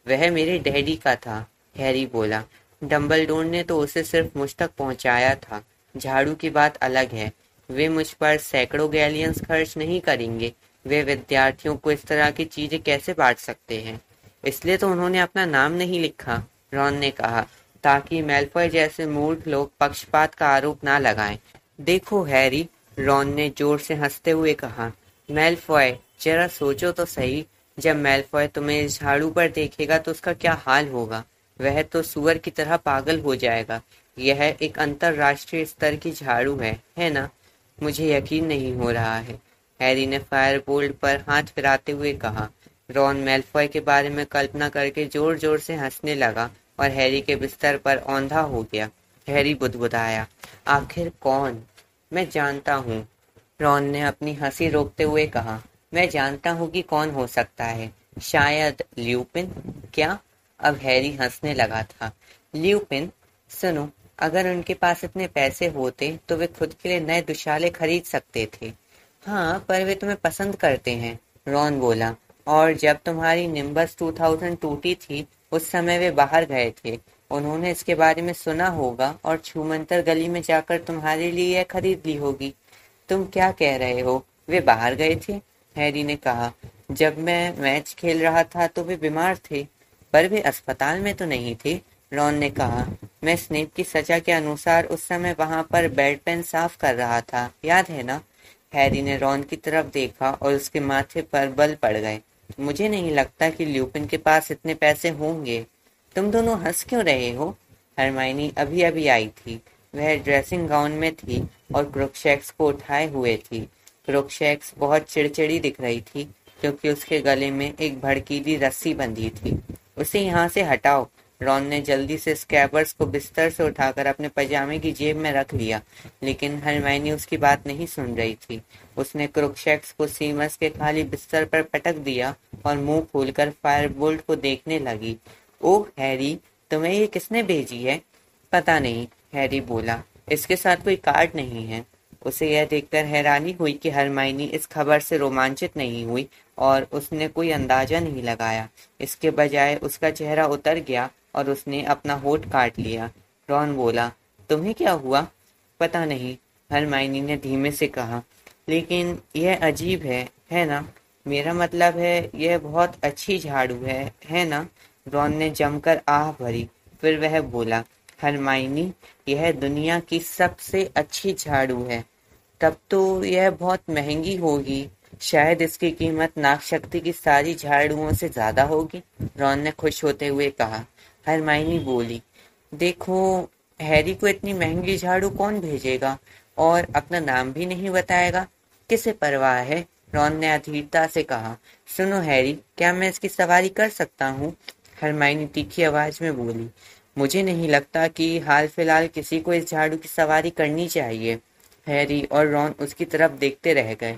वह मेरे डैडी का था, हैरी बोला। डंबलडोर ने तो उसे सिर्फ मुझ तक पहुंचाया था। झाड़ू की बात अलग है। वे मुझ पर सैकड़ों गैलियंस खर्च नहीं करेंगे। वे विद्यार्थियों को इस तरह की चीजें कैसे बांट सकते हैं? इसलिए तो उन्होंने अपना नाम नहीं लिखा, रॉन ने कहा, ताकि मैल्फॉय जैसे मूर्ख लोग पक्षपात का आरोप ना लगाएं। देखो हैरी, रॉन ने जोर से हंसते हुए कहा, मैल्फॉय, जरा सोचो तो सही। जब मैल्फॉय तुम्हें इस झाड़ू पर देखेगा तो उसका क्या हाल होगा? वह तो सुअर की तरह पागल हो जाएगा। यह एक अंतरराष्ट्रीय स्तर की झाड़ू है ना? मुझे यकीन नहीं हो रहा है। हैरी ने फायरबोल्ट पर हाथ फिराते हुए कहा। रॉन मैलफॉय के बारे में कल्पना करके जोर जोर से हंसने लगा और हैरी के बिस्तर पर औंधा हो गया। हैरी बुदबुदाया, आखिर कौन? मैं जानता हूँ, रॉन ने अपनी हंसी रोकते हुए कहा। मैं जानता हूँ कि कौन हो सकता है। शायद ल्यूपिन। क्या? अब हैरी हंसने लगा था। ल्यूपिन? सुनो, अगर उनके पास इतने पैसे होते तो वे खुद के लिए नए दुशाले खरीद सकते थे। हाँ, पर वे तुम्हें पसंद करते हैं, रॉन बोला। और जब तुम्हारी निम्बस 2000 टूटी थी, उस समय वे बाहर गए थे। उन्होंने इसके बारे में सुना होगा और छूमंतर गली में जाकर तुम्हारे लिए यह खरीद ली होगी। तुम क्या कह रहे हो? वे बाहर गए थे? हैरी ने कहा। जब मैं मैच खेल रहा था तो वे बीमार थे, पर वे अस्पताल में तो नहीं थे, रॉन ने कहा। मैं स्नेप की सजा के अनुसार उस समय वहां पर बेड पेन साफ कर रहा था, याद है ना? हैरी ने रॉन की तरफ देखा और उसके माथे पर बल पड़ गए। मुझे नहीं लगता कि ल्यूपिन के पास इतने पैसे होंगे। तुम दोनों हंस क्यों रहे हो? हरमाइनी अभी अभी आई थी। वह ड्रेसिंग गाउन में थी और क्रुकशैक्स को उठाए हुए थी। क्रुकशैक्स बहुत चिड़चिड़ी दिख रही थी क्योंकि उसके गले में एक भड़कीली रस्सी बंधी थी। उसे यहाँ से हटाओ। रॉन ने जल्दी से स्कैबर्स को बिस्तर से उठाकर अपने पजामे की जेब में रख लिया, लेकिन हरमाइनी उसकी बात नहीं सुन रही थी। उसने क्रुकशैक्स को सीमस के खाली बिस्तर पर पटक दिया और मुंह खोलकर फायरबोल्ट को देखने लगी। ओह हैरी, तुम्हें ये किसने भेजी है? पता नहीं, हैरी बोला। इसके साथ कोई कार्ड नहीं है। उसे यह देखकर हैरानी हुई कि हरमाइनी इस खबर से रोमांचित नहीं हुई और उसने कोई अंदाजा नहीं लगाया। इसके बजाय उसका चेहरा उतर गया और उसने अपना होठ काट लिया। रॉन बोला, तुम्हें क्या हुआ? पता नहीं, हरमाइनी ने धीमे से कहा। लेकिन यह अजीब है ना? मेरा मतलब है, यह बहुत अच्छी झाड़ू है ना? रॉन ने जमकर आह भरी। फिर वह बोला, हरमाइनी, यह दुनिया की सबसे अच्छी झाड़ू है। तब तो यह बहुत महंगी होगी। शायद इसकी कीमत नागशक्ति की सारी झाड़ुओं से ज्यादा होगी, रॉन ने खुश होते हुए कहा। हरमाइनी बोली, देखो, हैरी को इतनी महंगी झाड़ू कौन भेजेगा? और अपना नाम भी नहीं बताएगा। किसे परवाह है? रॉन ने अधीरता से कहा। सुनो हैरी, क्या मैं इसकी सवारी कर सकता हूँ? हरमाइनी तीखी आवाज में बोली। मुझे नहीं लगता कि हाल फिलहाल किसी को इस झाड़ू की सवारी करनी चाहिए। हैरी और रॉन उसकी तरफ देखते रह गए।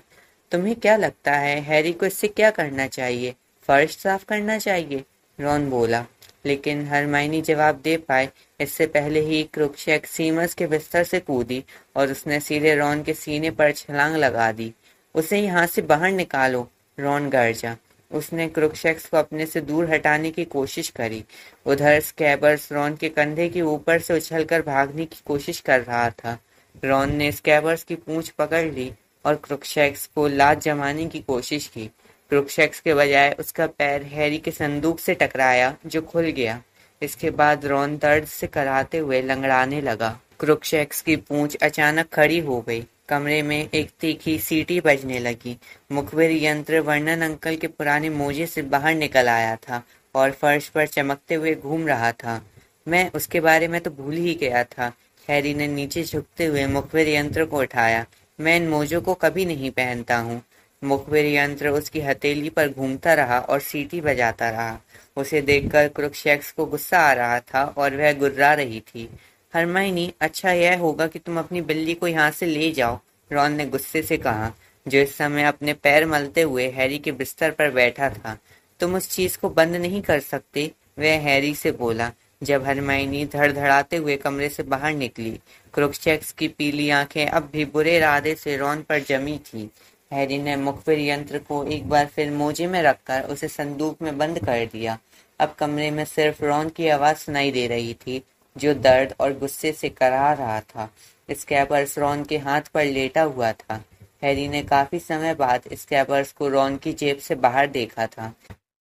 तुम्हें क्या लगता है, हैरी को इससे क्या करना चाहिए? फर्श साफ करना चाहिए, रॉन बोला। लेकिन हरमाइनी जवाब दे पाए इससे पहले ही क्रुकशैक्स सीमस के बिस्तर से कूदी और उसने सीधे रॉन के सीने पर छलांग लगा दी। उसे यहाँ से बाहर निकालो, रॉन गरजा। उसने क्रुकशैक्स को अपने से दूर हटाने की कोशिश करी। उधर स्कैबर्स रॉन के कंधे के ऊपर से उछलकर भागने की कोशिश कर रहा था। रॉन ने स्कैबर्स की पूंछ पकड़ ली और क्रुकशैक्स को लात जमाने की कोशिश की। क्रुकशैक्स के बजाय उसका पैर हैरी के संदूक से टकराया, जो खुल गया। इसके बाद रॉन दर्द से कराहते हुए लंगड़ाने लगा। क्रुकशैक्स की पूंछ अचानक खड़ी हो गई। कमरे में एक तीखी सीटी बजने लगी। मुखबिर यंत्र वर्णन अंकल के पुराने मोजे से बाहर निकल आया था और फर्श पर चमकते हुए घूम रहा था। मैं उसके बारे में तो भूल ही गया था। हैरी ने नीचे झुकते हुए मुखबिर यंत्र को उठाया। मैं इन मोजों को कभी नहीं पहनता हूँ। मुखबिर यंत्र उसकी हथेली पर घूमता रहा और सीटी बजाता रहा। उसे देखकर क्रुकशैक्स को गुस्सा आ रहा था और वह गुर्रा रही थी। हरमाइनी, अच्छा यह होगा कि तुम अपनी बिल्ली को यहाँ से ले जाओ, रॉन ने गुस्से से कहा, जो इस समय अपने पैर मलते हुए हैरी के बिस्तर पर बैठा था। तुम उस चीज को बंद नहीं कर सकते, वह हैरी से बोला। जब हरमाइनी धड़धड़ाते हुए कमरे से बाहर निकली, क्रुकशैक्स की पीली आंखें अब भी बुरे इरादे से रॉन पर जमी थी। हैरी ने मुखबिर यंत्र को एक बार फिर मोजे में रखकर उसे संदूक में बंद कर दिया। अब कमरे में सिर्फ रॉन की आवाज सुनाई दे रही थी, जो दर्द और गुस्से से कराह रहा था। स्कैबर्स रॉन के हाथ पर लेटा हुआ था। हैरी ने काफी समय बाद स्कैबर्स को रॉन की जेब से बाहर देखा था।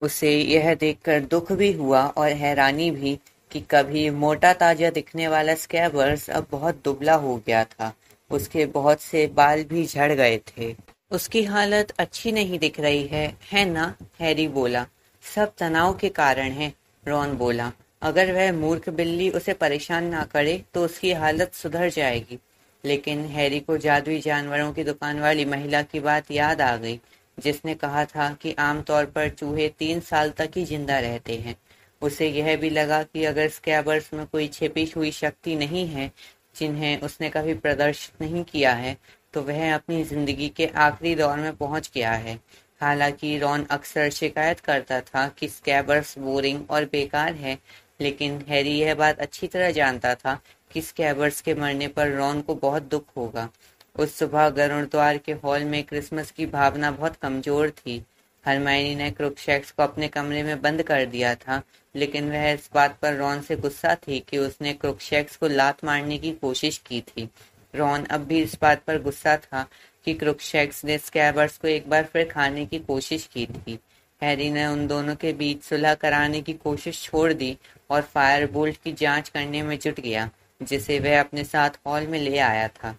उसे यह देखकर दुख भी हुआ और हैरानी भी कि कभी मोटा ताजा दिखने वाला स्कैबर्स अब बहुत दुबला हो गया था। उसके बहुत से बाल भी झड़ गए थे। उसकी हालत अच्छी नहीं दिख रही है ना? हैरी बोला। सब तनाव के कारण है, रॉन बोला। अगर वह मूर्ख बिल्ली उसे परेशान ना करे तो उसकी हालत सुधर जाएगी। लेकिन हैरी को जादुई जानवरों की दुकान वाली महिला की बात याद आ गई, जिसने कहा था कि आमतौर पर चूहे 3 साल तक ही जिंदा रहते हैं। उसे यह भी लगा कि अगर स्कैबर्स में कोई छिपी हुई शक्ति नहीं है, जिन्हें उसने कभी प्रदर्शित नहीं किया है, तो वह अपनी जिंदगी के आखिरी दौर में पहुंच गया है। हालांकि रॉन अक्सर शिकायत करता था कि स्कैबर्स बोरिंग और बेकार है, लेकिन हैरी यह बात अच्छी तरह जानता था कि स्कैबर्स के मरने पर रॉन को बहुत दुख होगा। उस सुबह गरुड़द्वार के हॉल में क्रिसमस की भावना बहुत कमजोर थी। हरमाइनी ने क्रुकशैक्स को अपने कमरे में बंद कर दिया था, लेकिन वह इस बात पर रॉन से गुस्सा थी कि उसने क्रुकशैक्स को लात मारने की कोशिश की थी। रॉन अब भी इस बात पर गुस्सा था कि क्रुकशैक्स ने स्कैबर्स को एक बार फिर खाने की कोशिश की थी। हैरी ने उन दोनों के बीच सुलह कराने की कोशिश छोड़ दी और फायरबोल्ट की जांच करने में जुट गया, जिसे वह अपने साथ हॉल में ले आया था।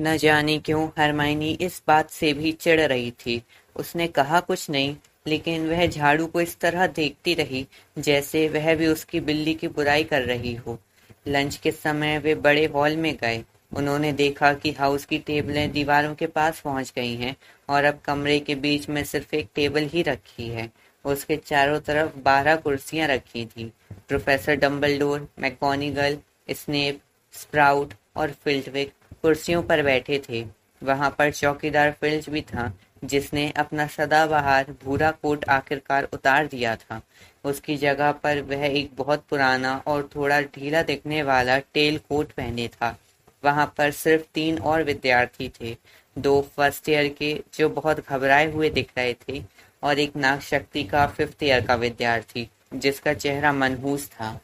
न जाने क्यों हरमाइनी इस बात से भी चिढ़ रही थी। उसने कहा कुछ नहीं, लेकिन वह झाड़ू को इस तरह देखती रही जैसे वह भी उसकी बिल्ली की बुराई कर रही हो। लंच के समय वे बड़े हॉल में गए। उन्होंने देखा कि हाउस की टेबलें दीवारों के पास पहुंच गई हैं और अब कमरे के बीच में सिर्फ एक टेबल ही रखी है। उसके चारों तरफ 12 कुर्सियां रखी थी। Professor Dumbledore, McGonagall, Snape, Sprout और फिल्टविक कुर्सियों पर बैठे थे। वहां पर चौकीदार फिल्च भी था, जिसने अपना सदाबहार भूरा कोट आखिरकार उतार दिया था। उसकी जगह पर वह एक बहुत पुराना और थोड़ा ढीला दिखने वाला टेल कोट पहने था। वहां पर सिर्फ 3 और विद्यार्थी थे, 2 फर्स्ट ईयर के जो बहुत घबराए हुए दिख रहे थे और एक नागशक्ति का 5th ईयर का विद्यार्थी जिसका चेहरा मनहूस था।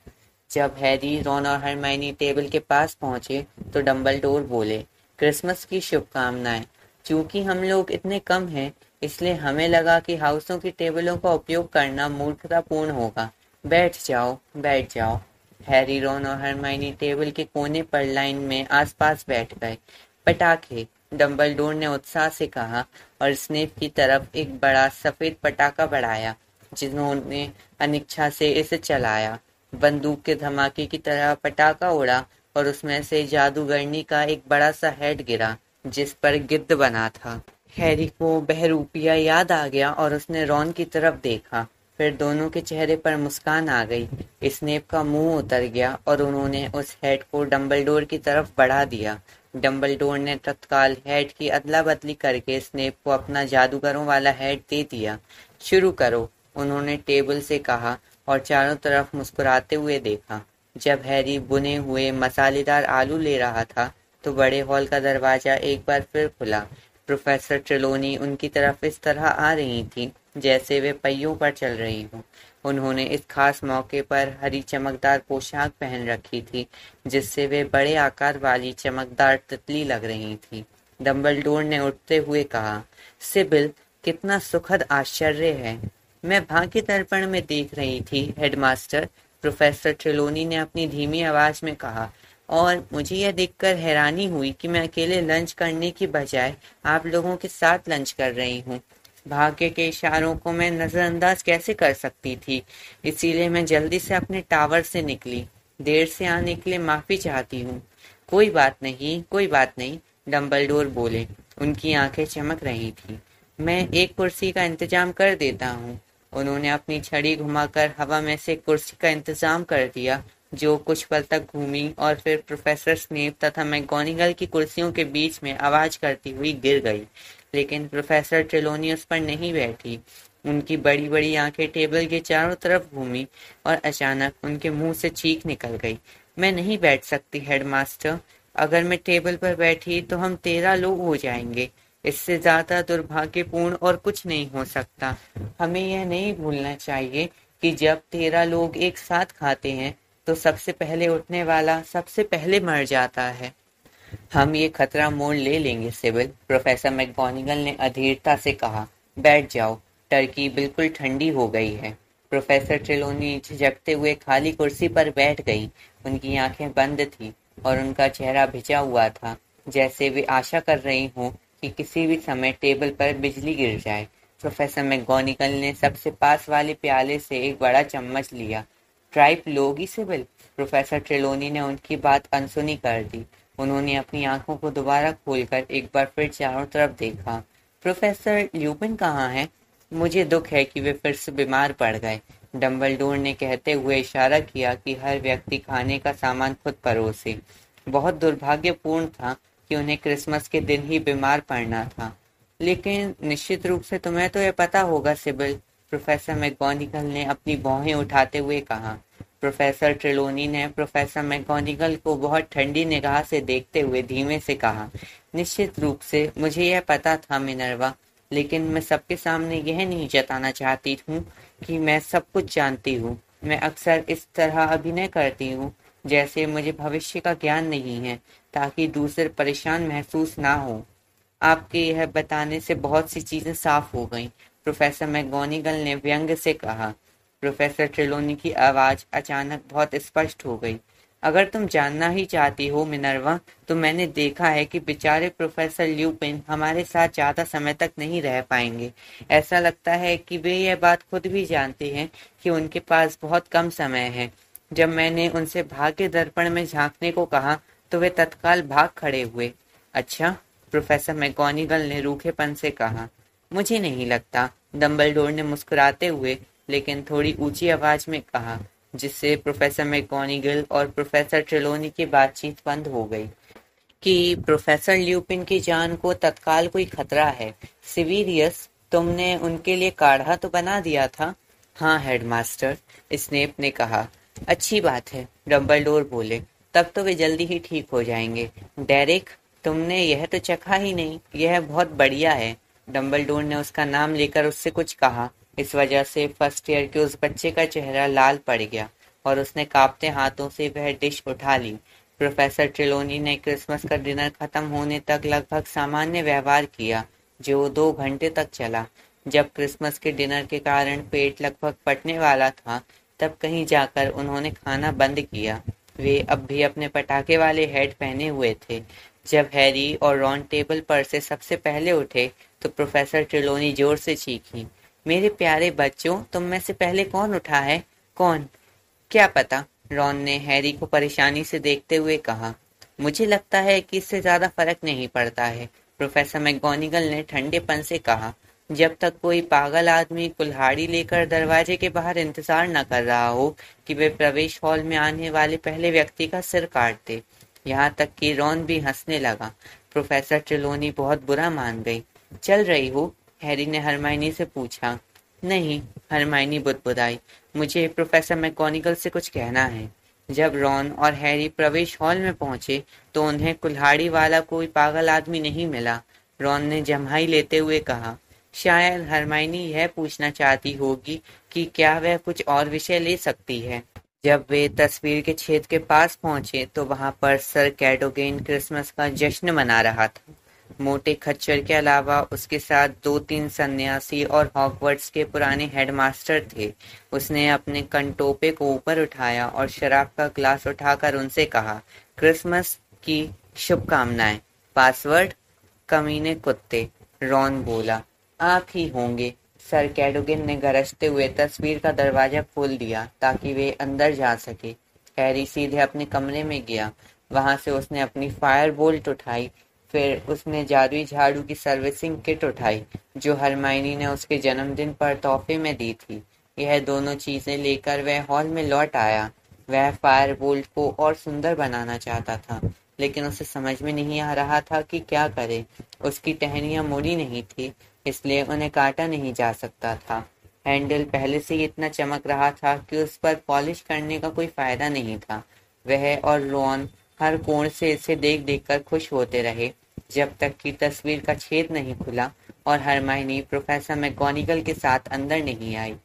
जब हैरी, रॉन और हरमाइनी टेबल के पास पहुंचे तो डंबलडोर बोले, क्रिसमस की शुभकामनाएं। चूंकि हम लोग इतने कम हैं, इसलिए हमें लगा कि हाउसों की टेबलों का उपयोग करना मूर्खतापूर्ण होगा। बैठ जाओ, बैठ जाओ। हैरी, रॉन और हरमाइनी टेबल के कोने पर लाइन में आसपास बैठ गए। पटाखे, डंबलडोर ने उत्साह से कहा और स्नेप की तरफ एक बड़ा सफेद पटाखा बढ़ाया, जिन्होंने अनिच्छा से इसे चलाया। बंदूक के धमाके की तरह पटाखा उड़ा और उसमें से जादूगरनी का एक बड़ा सा हेड गिरा, जिस पर गिद्ध बना था। हैरी को बहरूपिया याद आ गया और उसने रॉन की तरफ देखा। फिर दोनों के चेहरे पर मुस्कान आ गई। स्नेप का मुंह उतर गया और उन्होंने उस हेड को डंबलडोर की तरफ बढ़ा दिया। डंबलडोर ने तत्काल हेड की अदला बदली करके स्नेप को अपना जादूगरों वाला हेड दे दिया। शुरू करो, उन्होंने टेबल से कहा और चारों तरफ मुस्कुराते हुए देखा। जब हैरी बुने हुए मसालेदार आलू ले रहा था तो बड़े हॉल का दरवाजा एक बार फिर खुला। प्रोफेसर ट्रेलोनी उनकी तरफ इस तरह आ रही थी जैसे वे पहियों पर चल रही हों। उन्होंने इस खास मौके पर हरी चमकदार पोशाक पहन रखी थी, जिससे वे बड़े आकार वाली चमकदार तितली लग रही थी। डंबलडोर ने उठते हुए कहा, सिबिल, कितना सुखद आश्चर्य है। मैं भाग्य दर्पण में देख रही थी, हेडमास्टर, प्रोफेसर ट्रेलोनी ने अपनी धीमी आवाज में कहा, और मुझे यह देखकर हैरानी हुई कि मैं अकेले लंच करने की बजाय आप लोगों के साथ लंच कर रही हूँ। भाग्य के इशारों को मैं नजरअंदाज कैसे कर सकती थी, इसीलिए मैं जल्दी से अपने टावर से निकली। देर से आने के लिए माफी चाहती हूँ। कोई बात नहीं, कोई बात नहीं, डंबलडोर बोले। उनकी आंखें चमक रही थी। मैं एक कुर्सी का इंतजाम कर देता हूँ। उन्होंने अपनी छड़ी घुमाकर हवा में से कुर्सी का इंतजाम कर दिया, जो कुछ पल तक घूमी और फिर प्रोफेसर स्नेप तथा मैगोनिगल की कुर्सियों के बीच में आवाज करती हुई गिर गई। लेकिन प्रोफेसर ट्रेलोनी उस पर नहीं बैठी। उनकी बड़ी बड़ी आंखें टेबल के चारों तरफ घूमी और अचानक उनके मुंह से चीख निकल गई। मैं नहीं बैठ सकती, हेडमास्टर। अगर मैं टेबल पर बैठी तो हम 13 लोग हो जाएंगे। इससे ज्यादा दुर्भाग्यपूर्ण और कुछ नहीं हो सकता। हमें यह नहीं भूलना चाहिए कि जब 13 लोग एक साथ खाते हैं तो सबसे पहले उठने वाला सबसे पहले मर जाता है। हम ये खतरा मोल ले लेंगे, सिबिल, प्रोफेसर मैगोनिगल ने अधीरता से कहा। बैठ जाओ, टर्की बिल्कुल ठंडी हो गई है। प्रोफेसर ट्रेलोनी झिझकते हुए खाली कुर्सी पर बैठ गई। उनकी आंखें बंद थी और उनका चेहरा भिजा हुआ था, जैसे वे आशा कर रही हों कि किसी भी समय टेबल पर बिजली गिर जाए। प्रोफेसर मैगोनिगल ने सबसे पास वाले प्याले से एक बड़ा चम्मच लिया। ट्राइप लोगी, सिबिल? प्रोफेसर ट्रेलोनी ने उनकी बात अनसुनी कर दी। उन्होंने अपनी आंखों को दोबारा खोलकर एक बार फिर चारों तरफ देखा। प्रोफेसर ल्यूपिन कहाँ है? मुझे दुख है कि वे फिर से बीमार पड़ गए, डंबलडोर ने कहते हुए इशारा किया कि हर व्यक्ति खाने का सामान खुद परोसे। बहुत दुर्भाग्यपूर्ण था कि उन्हें क्रिसमस के दिन ही बीमार पड़ना था। लेकिन निश्चित रूप से तुम्हें तो यह पता होगा सिबिल, प्रोफेसर मैकगोनागल ने अपनी भौहें उठाते हुए कहा। प्रोफेसर ट्रेलोनी ने प्रोफेसर मैकगोनागल को बहुत ठंडी निगाह से देखते हुए धीमे से कहा, निश्चित रूप से मुझे यह पता था मिनर्वा, लेकिन मैं सबके सामने यह नहीं जताना चाहती हूँ कि मैं सब कुछ जानती हूँ। मैं अक्सर इस तरह अभिनय करती हूँ जैसे मुझे भविष्य का ज्ञान नहीं है, ताकि दूसरे परेशान महसूस ना हो। आपके यह बताने से बहुत सी चीजें साफ हो गईं, प्रोफेसर मैकगोनागल ने व्यंग से कहा। प्रोफेसर ट्रेलोनी की आवाज अचानक बहुत स्पष्ट हो गई। अगर तुम जानना ही चाहती हो मिनर्वा, तो मैंने देखा है कि बेचारे प्रोफेसर ल्यूपिन हमारे साथ ज्यादा समय तक नहीं रह पाएंगे। ऐसा लगता है कि वे यह बात खुद भी जानते हैं कि उनके पास बहुत कम समय है। जब मैंने उनसे भाग्य दर्पण में झांकने को कहा तो वे तत्काल भाग खड़े हुए। अच्छा, प्रोफेसर मैकगोनागल ने रूखेपन से कहा। मुझे नहीं लगता, डंबलडोर ने मुस्कुराते हुए लेकिन थोड़ी ऊंची आवाज में कहा, जिससे प्रोफेसर मैकगोनागल और प्रोफेसर ट्रेलोनी की बातचीत बंद हो गई। कि प्रोफेसर ल्यूपिन की जान को तत्काल कोई खतरा है। सिविरियस, तुमने उनके लिए काढ़ा तो बना दिया था? हाँ हेडमास्टर, स्नेप ने कहा। अच्छी बात है, डंबलडोर बोले, तब तो वे जल्दी ही ठीक हो जाएंगे। डेरेक, तुमने यह तो चखा ही नहीं, यह बहुत बढ़िया है। डंबलडोर ने उसका नाम लेकर उससे कुछ कहा। इस वजह से फर्स्ट ईयर के उस बच्चे का चेहरा लाल पड़ गया और उसने कांपते हाथों से वह डिश उठा ली। प्रोफेसर ट्रेलोनी ने क्रिसमस का डिनर खत्म होने तक लगभग सामान्य व्यवहार किया, जो 2 घंटे तक चला। जब क्रिसमस के डिनर के कारण पेट लगभग फटने वाला था, तब कहीं जाकर उन्होंने खाना बंद किया। वे अब भी अपने पटाखे वाले हेड पहने हुए थे। जब हैरी और रॉन टेबल पर से सबसे पहले उठे, तो प्रोफेसर ट्रेलोनी जोर से चीखी, मेरे प्यारे बच्चों, तुम में से पहले कौन उठा है? कौन? क्या पता, रॉन ने हैरी को परेशानी से देखते हुए कहा। मुझे लगता है कि इससे ज्यादा फर्क नहीं पड़ता है, प्रोफेसर मैकगोनागल ने ठंडेपन से कहा, जब तक कोई पागल आदमी कुल्हाड़ी लेकर दरवाजे के बाहर इंतजार न कर रहा हो कि वे प्रवेश हॉल में आने वाले पहले व्यक्ति का सिर काट दे। यहाँ तक कि रॉन भी हंसने लगा। प्रोफेसर ट्रेलोनी बहुत बुरा मान गई। चल रही हो? हैरी ने हरमाइनी से पूछा। नहीं, हरमाइनी बुदबुदाई, मुझे प्रोफेसर मैकगोनागल से कुछ कहना है। जब रॉन और हैरी प्रवेश हॉल में पहुंचे तो उन्हें कुल्हाड़ी वाला कोई पागल आदमी नहीं मिला। रॉन ने जम्हाई लेते हुए कहा, शायद हरमाइनी यह पूछना चाहती होगी कि क्या वह कुछ और विषय ले सकती है। जब वे तस्वीर के छेद के पास पहुंचे तो वहां पर सर कैडोगेन क्रिसमस का जश्न मना रहा था। मोटे खच्चर के अलावा उसके साथ 2-3 सन्यासी और हॉगवर्ट्स के पुराने हेडमास्टर थे। उसने अपने कनटोपे को ऊपर उठाया और शराब का ग्लास उठाकर उनसे कहा, क्रिसमस की शुभकामनाएं। पासवर्ड? कमीने कुत्ते, रॉन बोला। आप ही होंगे। सर कैडोगेन ने गरजते हुए तस्वीर का दरवाजा खोल दिया ताकि वे अंदर जा सके। हैरी सीधे अपने कमरे में गया। वहां से उसने अपनी फायर बोल्ट उठाई। फिर उसने जादुई झाड़ू की सर्विसिंग किट उठाई, जो हरमाइनी ने उसके जन्मदिन पर तोहफे में दी थी। यह दोनों चीजें लेकर वह हॉल में लौट आया। वह फायर बोल्ट को और सुंदर बनाना चाहता था, लेकिन उसे समझ में नहीं आ रहा था कि क्या करे। उसकी टहनियां मुड़ी नहीं थी, इसलिए उन्हें काटा नहीं जा सकता था। हैंडल पहले से ही इतना चमक रहा था कि उस पर पॉलिश करने का कोई फायदा नहीं था। वह और रॉन हर कोण से इसे देख देख कर खुश होते रहे, जब तक कि तस्वीर का छेद नहीं खुला और हरमाइनी प्रोफेसर मैकगोनागल के साथ अंदर नहीं आई।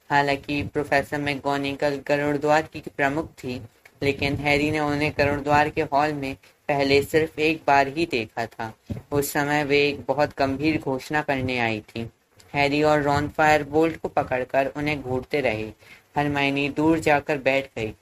हालांकि प्रोफेसर मैकगोनागल गरुड़द्वार की प्रमुख थी, लेकिन हैरी ने उन्हें गरुड़द्वार के हॉल में पहले सिर्फ एक बार ही देखा था। उस समय वे एक बहुत गंभीर घोषणा करने आई थी। हैरी और रॉन फायर बोल्ट को पकड़कर उन्हें घूरते रहे। हरमाइनी दूर जाकर बैठ गई।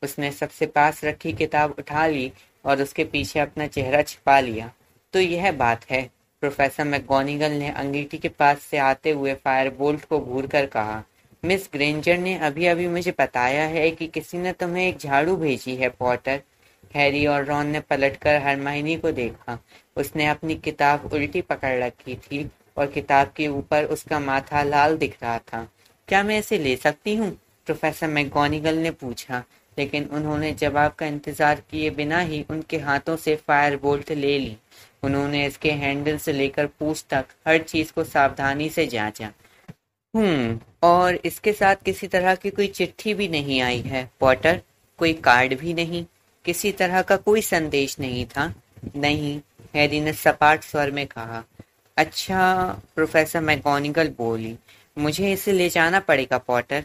उसने सबसे पास रखी किताब उठा ली और उसके पीछे अपना चेहरा छिपा लिया। तो यह बात है, प्रोफेसर मैकगोनागल ने अंगीठी के पास से आते हुए फायर बोल्ट को घूरकर कहा। मिस ग्रेंजर ने अभी अभी मुझे बताया है कि किसी ने तुम्हें एक झाड़ू भेजी है, पॉटर। हैरी और रॉन ने पलटकर हरमाइनी को देखा। उसने अपनी किताब उल्टी पकड़ रखी थी और किताब के ऊपर उसका माथा लाल दिख रहा था। क्या मैं इसे ले सकती हूँ? प्रोफेसर मैगोनिगल ने पूछा, लेकिन उन्होंने जवाब का इंतजार किए बिना ही उनके हाथों से फायर बोल्ट ले ली। उन्होंने इसके हैंडल से लेकर पूंछ तक हर चीज को सावधानी से जांचा। और इसके साथ किसी तरह की कोई चिट्ठी भी नहीं आई है पॉटर? कोई कार्ड भी नहीं? किसी तरह का कोई संदेश नहीं था? नहीं, हैरी ने सपाट स्वर में कहा। अच्छा, प्रोफेसर मैगोनिगल बोली, मुझे इसे ले जाना पड़ेगा पॉटर।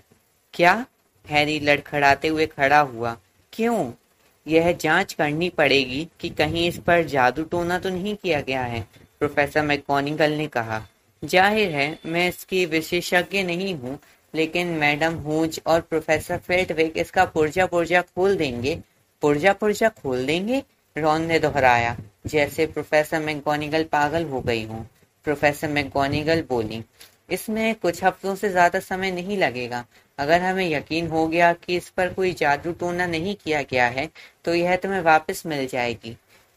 क्या? हैरी लड़खड़ाते हुए खड़ा हुआ। क्यों? यह जांच करनी पड़ेगी कि कहीं इस पर जादू टोना तो नहीं किया गया है, प्रोफेसर मैगोनिगल ने कहा। जाहिर है मैं इसकी विशेषज्ञ नहीं हूँ, लेकिन मैडम हूज और प्रोफेसर फेल्टविक इसका पुर्जा पुर्जा खोल देंगे। पुर्जा पुर्जा खोल देंगे? रॉन ने दोहराया, जैसे प्रोफेसर मैगोनिगल पागल हो गई हूँ। प्रोफेसर मैगोनिगल बोली, इसमें कुछ हफ्तों से ज्यादा समय नहीं लगेगा। अगर हमें यकीन हो गया कि इस पर कोई जादू टोना नहीं किया गया है, तो यह तुम्हें वापस मिल जाएगी।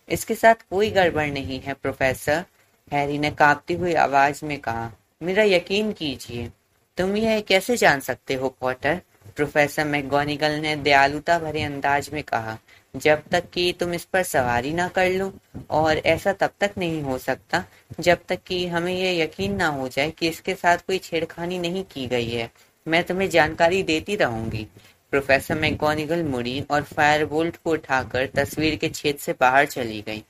इसके साथ कोई गड़बड़ नहीं है प्रोफेसर, हैरी ने कांपती हुई आवाज में कहा। मेरा यकीन कीजिए। तुम यह कैसे जान सकते हो पॉटर? प्रोफेसर मैगोनिगल ने दयालुता भरे अंदाज में कहा। जब तक कि तुम इस पर सवारी ना कर लो, और ऐसा तब तक नहीं हो सकता जब तक कि हमें यह यकीन ना हो जाए कि इसके साथ कोई छेड़खानी नहीं की गई है। मैं तुम्हें जानकारी देती रहूंगी। प्रोफेसर मैगोनिगल मुड़ी और फायरबोल्ट को उठाकर तस्वीर के छेद से बाहर चली गई।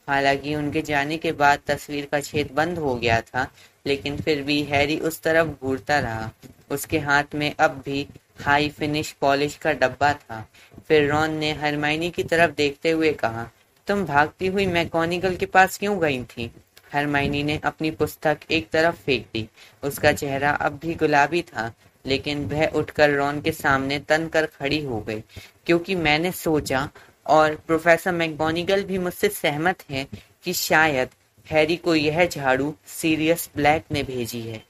हालांकि उनके जाने के बाद तस्वीर का छेद बंद हो गया था, लेकिन फिर भी हैरी उस तरफ घूरता रहा। उसके हाथ में अब भी हाई फिनिश पॉलिश का डब्बा था। फिर रॉन ने हरमाइनी की तरफ देखते हुए कहा, तुम भागती हुई मैगोनिगल के पास क्यों गई थी? हरमाइनी ने अपनी पुस्तक एक तरफ फेंक दी। उसका चेहरा अब भी गुलाबी था, लेकिन वह उठकर रॉन के सामने तन कर खड़ी हो गई। क्योंकि मैंने सोचा, और प्रोफेसर मैगोनिगल भी मुझसे सहमत है, कि शायद हैरी को यह झाड़ू सीरियस ब्लैक ने भेजी है।